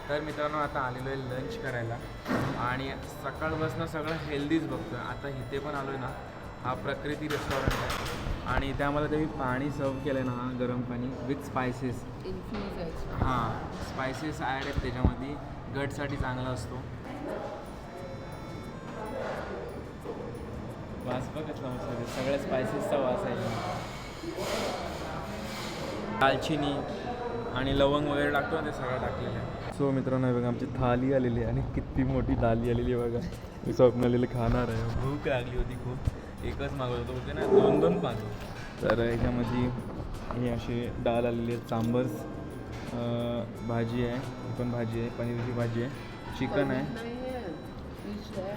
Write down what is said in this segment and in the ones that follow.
तर मित्रांनो आता आलेलो आहे लंच करायला आणि सकाळपासून सगळं हेल्दीच बघतो. आता इथे पण आलो आहे ना, हा प्रकृती रेस्टॉरंट आहे आणि इथे आम्हाला ते पाणी सर्व केलं आहे ना, गरम पाणी विथ स्पायसेस. हां, स्पायसेस ॲड आहेत त्याच्यामध्ये, गटसाठी चांगला असतो. वास बघत ना, सगळ्या स्पायसेसचा वास आहे. दालचिनी आणि लवंग वगैरे टाकतो ना, ते सगळं टाकलेलं आहे. सो मित्रांनो बघा, आमची थाली आलेली आहे आणि किती मोठी थाली आलेली आहे बघा. मी स्वप्नालीला खाणार आहे, भूक लागली होती खूप. एकच मागवत होतो, बोलते ना 2-2 मागव. तर याच्यामध्ये हे असे डाळ आलेली आहे, सांबर्स, भाजी आहे, ही पण भाजी आहे, पनीरची भाजी आहे, चिकन आहे,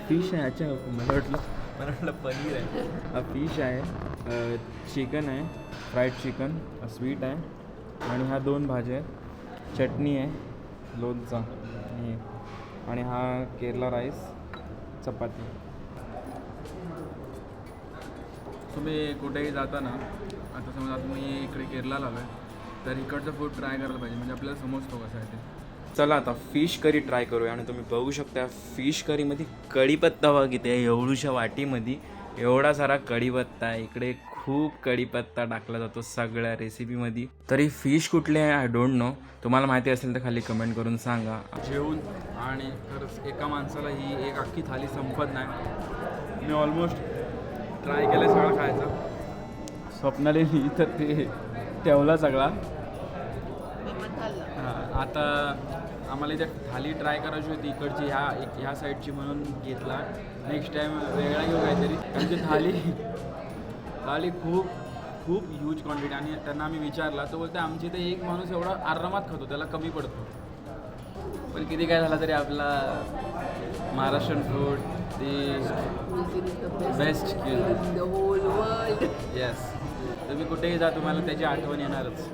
फिश आहे. अच्छा, मला वाटलं पनीर आहे. हा फिश आहे, चिकन आहे, फ्राईड चिकन, स्वीट आहे आणि ह्या 2 भाज्या आहेत, चटणी आहे, लोणचा आणि हा केरला राईस, चपाती. तुम्ही कुठेही जाता ना, आता समजा तुम्ही इकडे केरलाला आलो आहे तर इकडचं फूड ट्राय करायला पाहिजे, म्हणजे आपल्याला समजतो कसं आहे ते. चला आता फिश करी ट्राय करूया. आणि तुम्ही बघू शकता फिश करीमध्ये कढीपत्ता बघ, इथे एवढूशा वाटीमध्ये एवढा सारा कढीपत्ता आहे. इकडे खूप कढीपत्ता टाकला जातो सगळ्या रेसिपीमध्ये. तरी फिश कुठले आहे आय डोंट नो, तुम्हाला माहिती असेल तर खाली कमेंट करून सांगा. जेवून आणि खरंच एका माणसाला ही एक अख्खी थाली संपत नाही. मी ऑलमोस्ट ट्राय केलं सगळं खायचं. स्वप्नाली इथं ते ठेवला सगळा. आता आम्हाला इथे थाली ट्राय करायची होती इकडची, ह्या साईडची, म्हणून घेतला. नेक्स्ट टाईम वेगळा घेऊ काहीतरी, कारण की थाली खूप ह्यूज क्वांटिटी. आणि त्यांना आम्ही विचारला तर बोलते आमच्या इथे एक माणूस एवढा आरामात खातो, त्याला कमी पडतो. पण किती काय झालं तरी आपला महाराष्ट्रीयन फूड ती बेस्ट येस. तुम्ही कुठेही जा, तुम्हाला त्याची आठवण येणारच.